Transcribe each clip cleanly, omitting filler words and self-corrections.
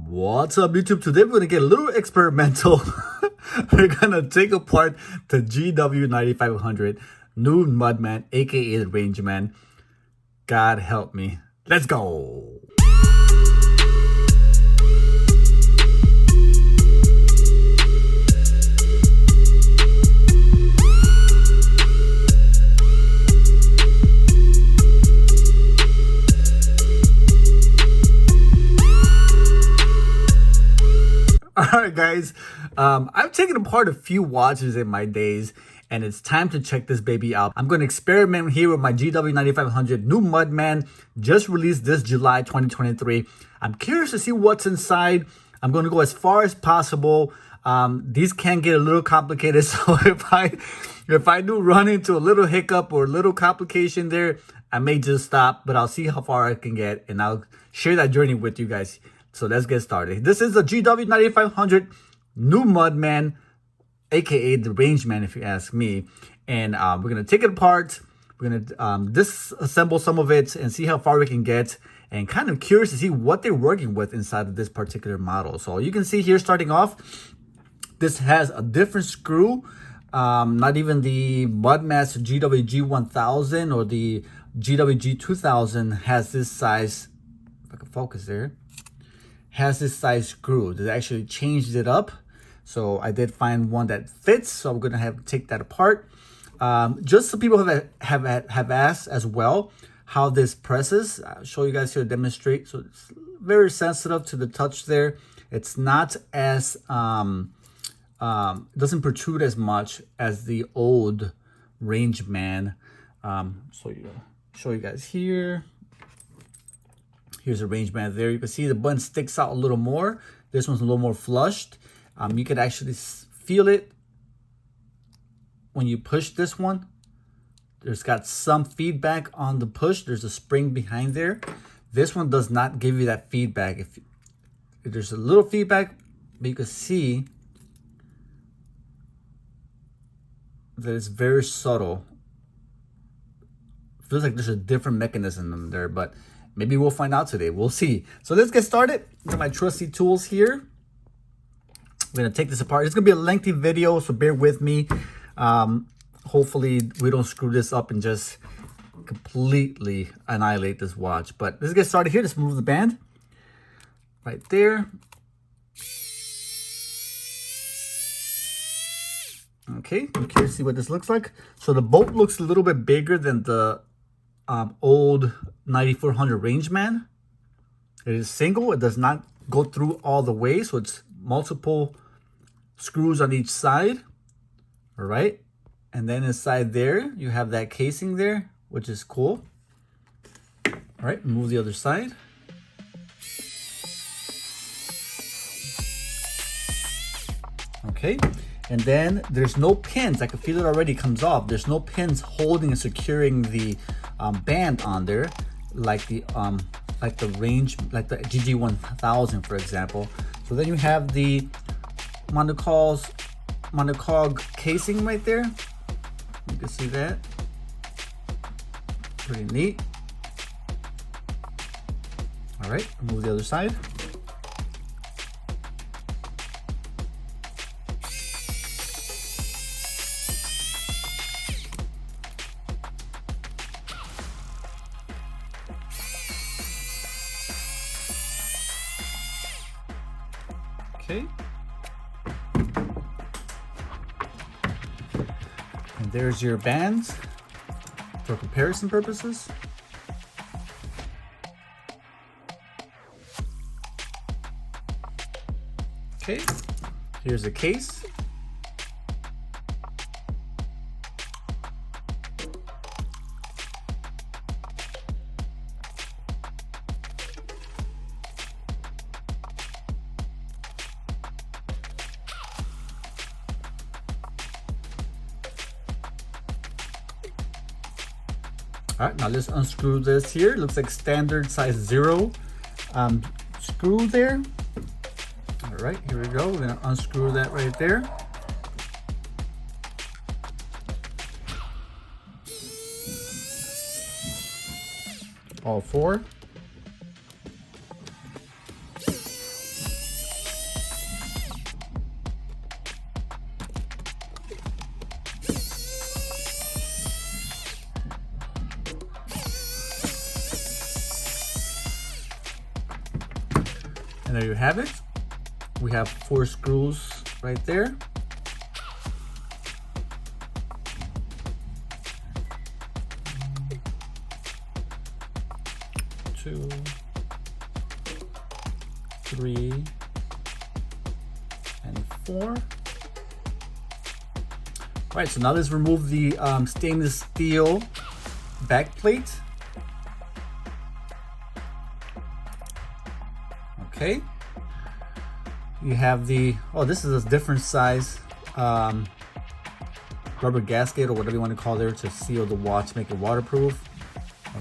What's up, YouTube? Today we're going to get a little experimental. We're going to take apart the GW9500 Mudman, aka the Range Man. God help me. Let's go. Alright guys, I've taken apart a few watches in my days and it's time to check this baby out. I'm going to experiment here with my GW9500 Mudman, just released this July 2023. I'm curious to see what's inside. I'm going to go as far as possible. These can get a little complicated, so if I do run into a little hiccup or a little complication there, I may just stop, but I'll see how far I can get and I'll share that journey with you guys. So let's get started. This is the GW9500 Mudman, aka the Range Man, if you ask me. And we're gonna take it apart. We're gonna disassemble some of it and see how far we can get. And kind of curious to see what they're working with inside of this particular model. So you can see here, starting off, this has a different screw. Not even the Mudmaster GW1000 or the GW2000 has this size. If I can focus there. Has this size screw. They actually changed it up, so I did find one that fits, so I'm gonna have to take that apart. Just so people have asked as well how this presses. I'll show you guys here to demonstrate. So it's very sensitive to the touch there. It's not as doesn't protrude as much as the old Range Man. So show you guys here. Here's a Range Man there. You can see the button sticks out a little more. This one's a little more flushed. You can actually feel it when you push this one. There's got some feedback on the push. There's a spring behind there. This one does not give you that feedback. If there's a little feedback, but you can see that it's very subtle. Feels like there's a different mechanism in there, but maybe we'll find out today. We'll see. So let's get started. Got my trusty tools here. I'm going to take this apart. It's going to be a lengthy video, so bear with me. Hopefully we don't screw this up and just completely annihilate this watch. But let's get started here. Let's move the band. Right there. Okay, I'm curious to see what this looks like. So the bolt looks a little bit bigger than the old 9400 Range Man. It is single. It does not go through all the way, so it's multiple screws on each side. All right, and then inside there you have that casing there, which is cool. All right, move the other side. Okay, and then there's no pins. I can feel it already comes off. There's no pins holding and securing the band on there, like the Range, like the GG1000, for example. So then you have the monocog casing right there. You can see that. Pretty neat. All right, move the other side. Okay. And there's your bands for comparison purposes. Okay. Here's the case. All right, now let's unscrew this here. Looks like standard size 0 screw there. All right, here we go. We're gonna unscrew that right there. All 4. And there you have it. We have 4 screws right there. 2, 3, and 4. All right, so now let's remove the stainless steel back plate. Okay. You have the, oh, this is a different size rubber gasket or whatever you want to call there to seal the watch, make it waterproof.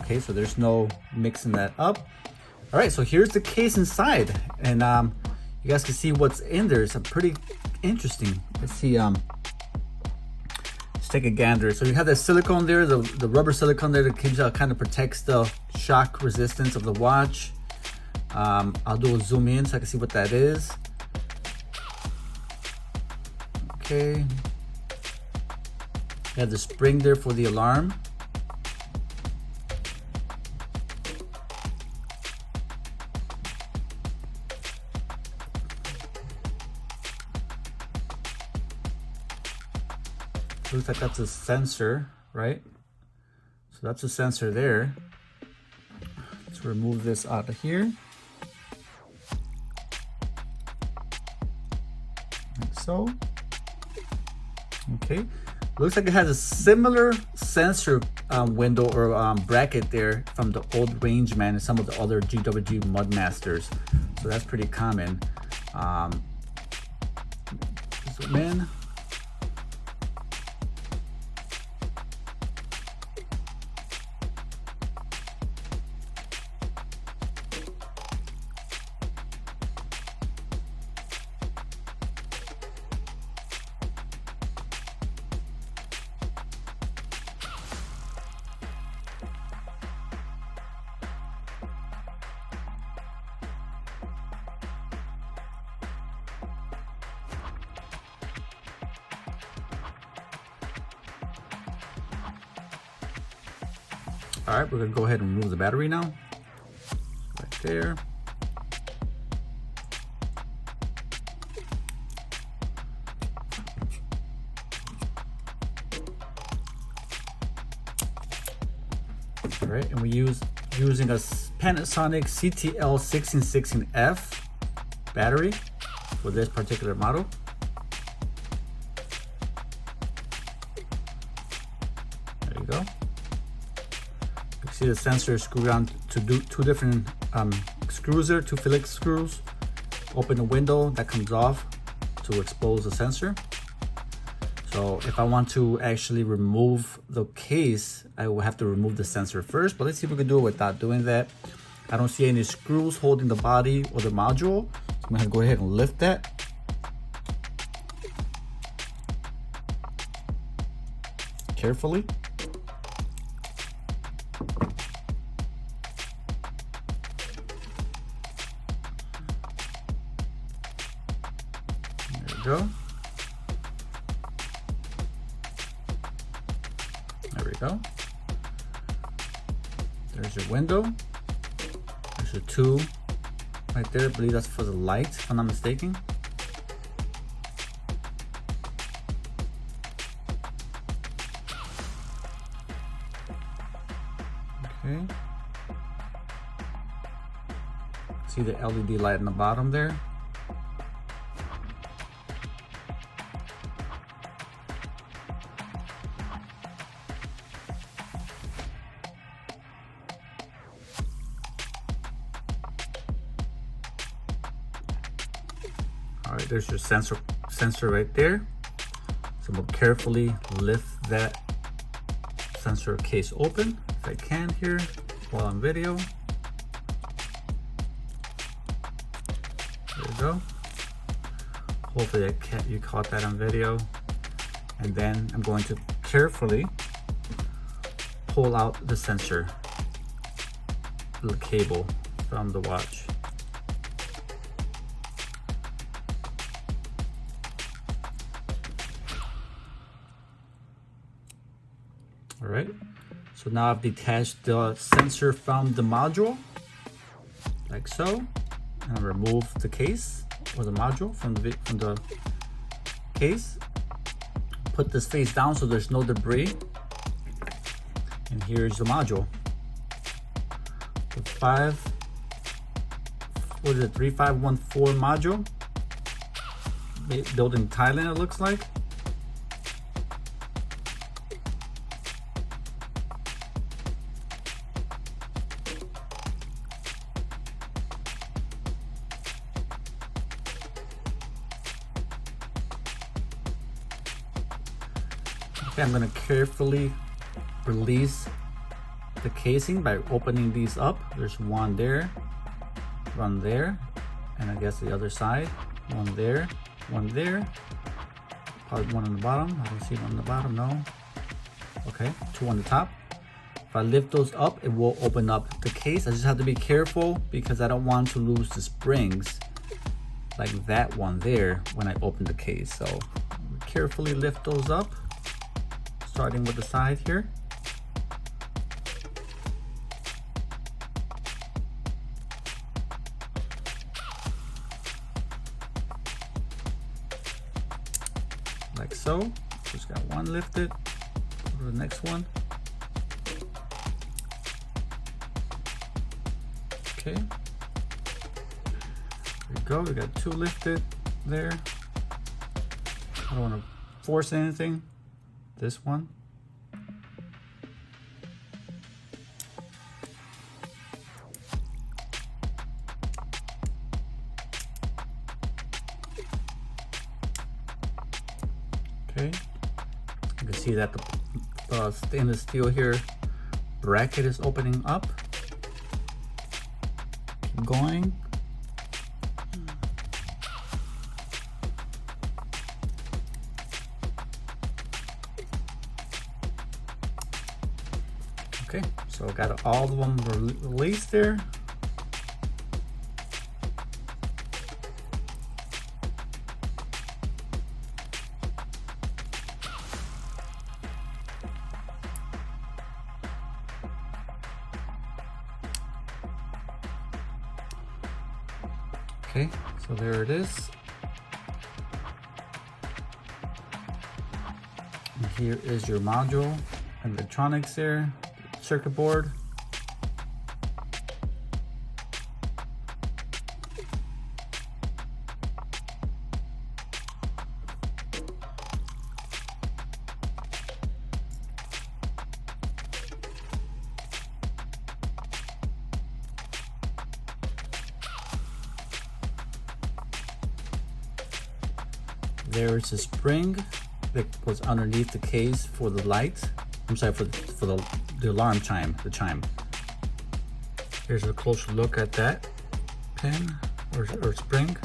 Okay, so there's no mixing that up. All right, so here's the case inside, and you guys can see what's in there. It's a pretty interesting. Let's see. Let's take a gander. So you have that silicone there, the rubber silicone there that keeps, kind of protects the shock resistance of the watch. I'll do a zoom in so I can see what that is. Okay. You have the spring there for the alarm. Looks like that's a sensor, right? So that's a sensor there. Let's remove this out of here. Like so. Okay. Looks like it has a similar sensor window or bracket there from the old Rangeman and some of the other GW Mudmasters. So that's pretty common. Zoom in. All right, we're gonna go ahead and remove the battery now. Right there. All right, and we're using a Panasonic CTL1616F battery for this particular model. There you go. See the sensor screw on to do 2 different screws there, 2 Phillips screws. Open the window that comes off to expose the sensor. So if I want to actually remove the case, I will have to remove the sensor first, but let's see if we can do it without doing that. I don't see any screws holding the body or the module. So I'm gonna go ahead and lift that. Carefully. Go. There we go. There's your window. There's your 2 right there. I believe that's for the light, if I'm not mistaken. Okay. See the LED light in the bottom there. All right, there's your sensor right there. So we'll carefully lift that sensor case open if I can here while on video. There you go. Hopefully you caught that on video. And then I'm going to carefully pull out the sensor, the cable from the watch. All right, so now I've detached the sensor from the module, like so. And remove the case or the module from the case. Put this face down so there's no debris. And here's the module. The 3514 module. Built in Thailand, it looks like. Okay, I'm gonna carefully release the casing by opening these up. There's one there, and I guess the other side. One there, probably one on the bottom. I don't see one on the bottom, no. Okay, two on the top. If I lift those up, it will open up the case. I just have to be careful because I don't want to lose the springs like that one there when I open the case. So carefully lift those up, starting with the side here. Like so. Just got one lifted. Go to the next one. Okay. There we go. We got two lifted there. I don't want to force anything. This one. Okay, you can see that the stainless steel here bracket is opening up. Keep going. Okay, so I got all of them released there. Okay, so there it is. And here is your module, electronics there, circuit board. There is a spring that was underneath the case for the light. I'm sorry, for the alarm chime, the chime. Here's a closer look at that pin or spring.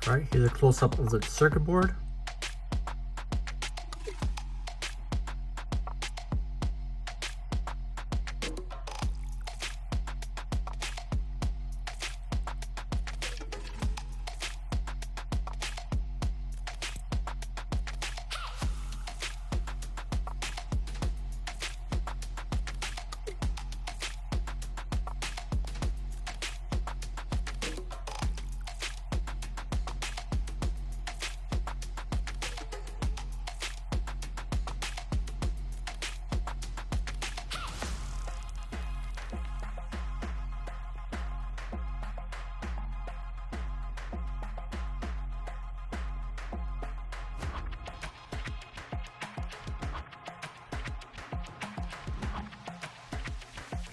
All right, here's a close-up of the circuit board.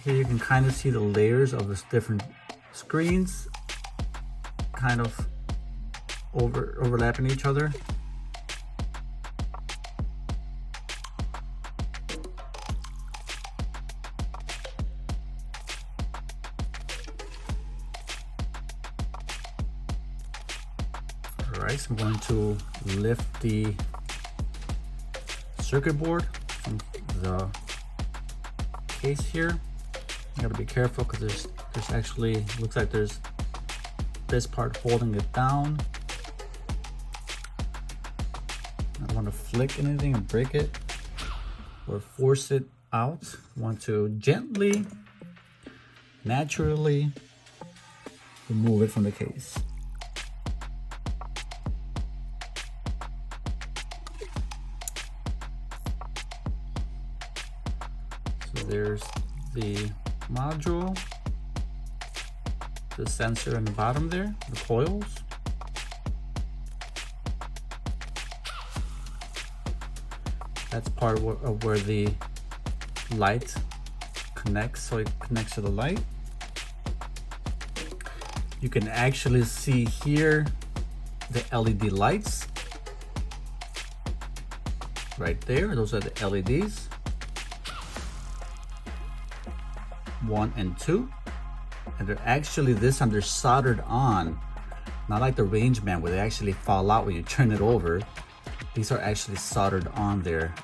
Here you can kind of see the layers of the different screens kind of overlapping each other. All right, so I'm going to lift the circuit board from the case here. You gotta be careful because there's actually, looks like there's this part holding it down. want to flick anything and break it or force it out. You want to gently, naturally remove it from the case. So there's the module, the sensor in the bottom there, the coils. That's part of where the light connects, so it connects to the light. You can actually see here the LED lights right there. Those are the LEDs, 1 and 2, and they're actually, this time they're soldered on, not like the range band where they actually fall out when you turn it over. These are actually soldered on there,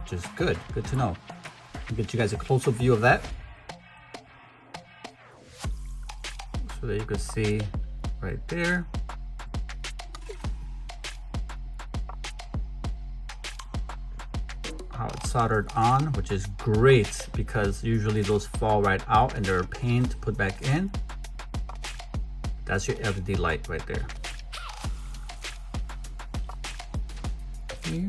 which is good to know. I'll get you guys a closer view of that. So there you can see right there. How it's soldered on, which is great because usually those fall right out and they're a pain to put back in. That's your LED light right there. Okay.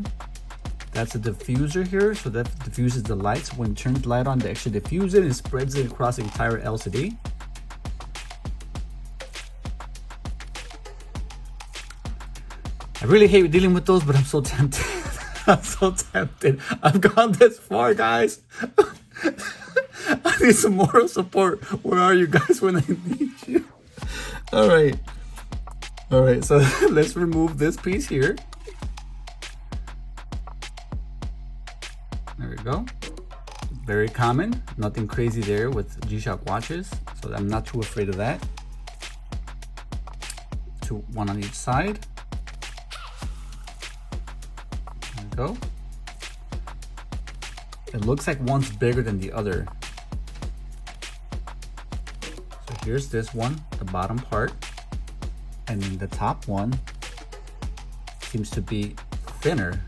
That's a diffuser here, so that diffuses the lights. When it turns the light on, they actually diffuse it and spreads it across the entire LCD. I really hate dealing with those, but I'm so tempted. I'm so tempted. I've gone this far, guys. I need some moral support. Where are you guys when I need you? All right, so let's remove this piece here. There we go. Very common, nothing crazy there with G-Shock watches, so I'm not too afraid of that. One on each side. There we go. It looks like one's bigger than the other. So here's this one, the bottom part, and then the top one seems to be thinner.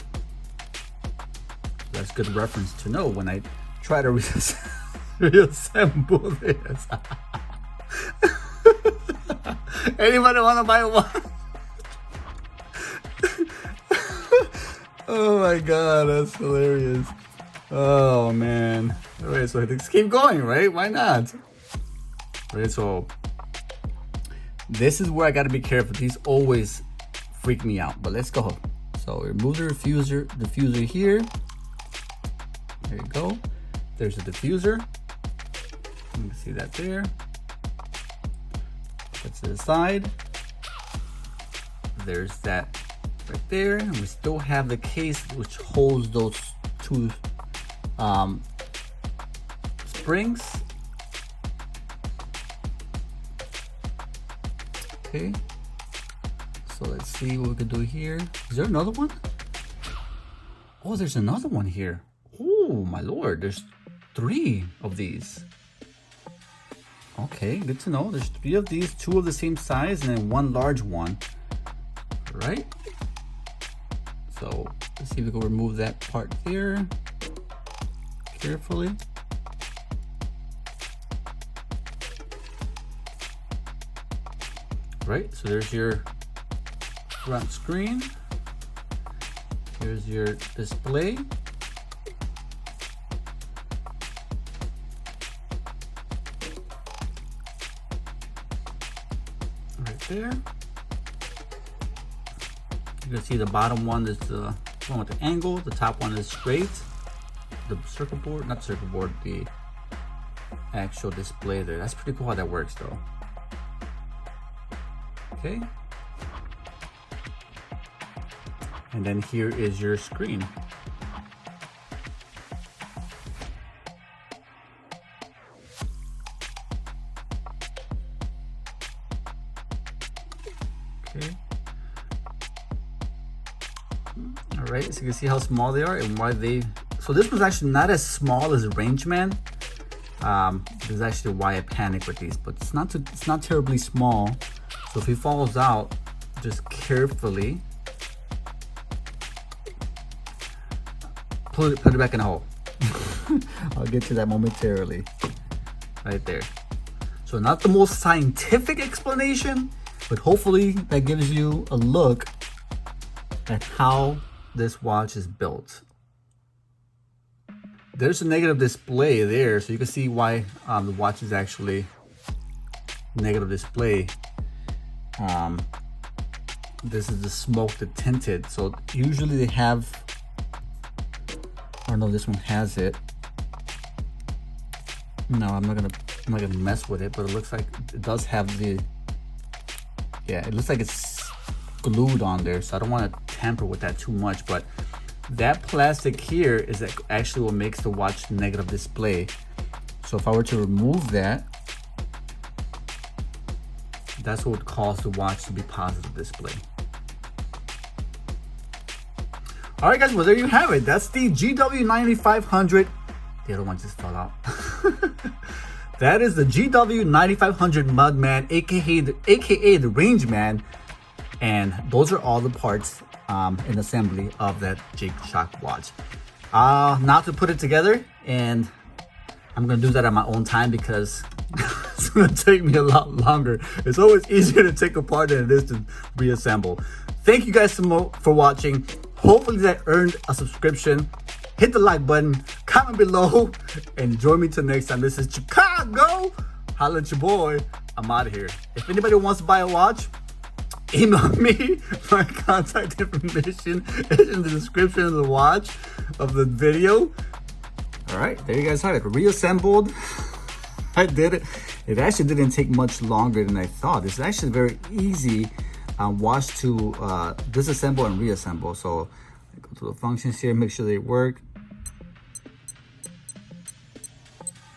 That's good reference to know when I try to reassemble this. Anybody want to buy one? Oh my god, that's hilarious. Oh man. All right, so let's keep going, right? Why not? All right, so this is where I gotta be careful. These always freak me out, but let's go. So remove the diffuser here. There you go. There's the diffuser. You can see that there. That's to the side. There's that right there. And we still have the case which holds those two springs. Okay. So let's see what we can do here. Is there another one? Oh, there's another one here. Oh my lord, there's 3 of these. Okay, good to know. There's 3 of these, 2 of the same size, and then 1 large one. All right. So let's see if we can remove that part there carefully. Right, so there's your front screen. Here's your display. Right there. You can see the bottom one is the one with the angle, the top one is straight. The circuit board, not circuit board, the actual display there. That's pretty cool how that works though. Okay. And then here is your screen. Okay. All right, so you can see how small they are and why they, so this was actually not as small as Rangeman. This is actually why I panic with these, but it's not terribly small. So if he falls out, just carefully put it back in the hole. I'll get to that momentarily. Right there. So not the most scientific explanation, but hopefully that gives you a look at how this watch is built. There's a negative display there, so you can see why the watch is actually negative display. This is the smoke, the tinted. So usually they have, I don't know if this one has it. No, I'm not gonna mess with it, but it looks like it does have the, yeah, it looks like it's glued on there, so I don't want to tamper with that too much. But that plastic here is actually what makes the watch negative display. So if I were to remove that, that's what would cause the watch to be positive display. All right, guys, well, there you have it. That's the GW9500. The other one just fell out. That is the GW9500 Mudman, aka the Range Man, and those are all the parts in assembly of that G-Shock watch. Now to put it together, and I'm gonna do that at my own time because it's gonna take me a lot longer. It's always easier to take apart than it is to reassemble. Thank you guys so much for watching. Hopefully that earned a subscription. Hit the like button, comment below, and join me till next time. This is Chicago. Holla at your boy. I'm out of here. If anybody wants to buy a watch, email me. My contact information is in the description of the watch of the video. All right, there you guys have it. Reassembled. I did it. It actually didn't take much longer than I thought. It's actually very easy watch to disassemble and reassemble. So go to the functions here, make sure they work.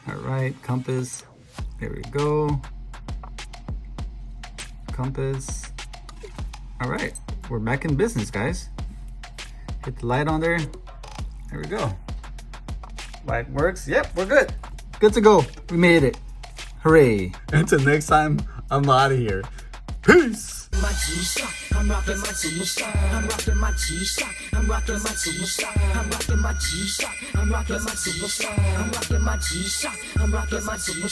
All right, compass. There we go. Compass. All right, we're back in business, guys. Hit the light on there. There we go. Light works. Yep, we're good. Good to go. We made it. Hooray. Until next time, I'm out of here. Peace. My G-Shock, I'm rocking my G-Shock, I'm rocking my G-Shock, I'm rocking my G-Shock, I'm rocking my G-Shock, I'm rocking my G-Shock, I'm rocking my G-Shock, I'm rocking my G-Shock.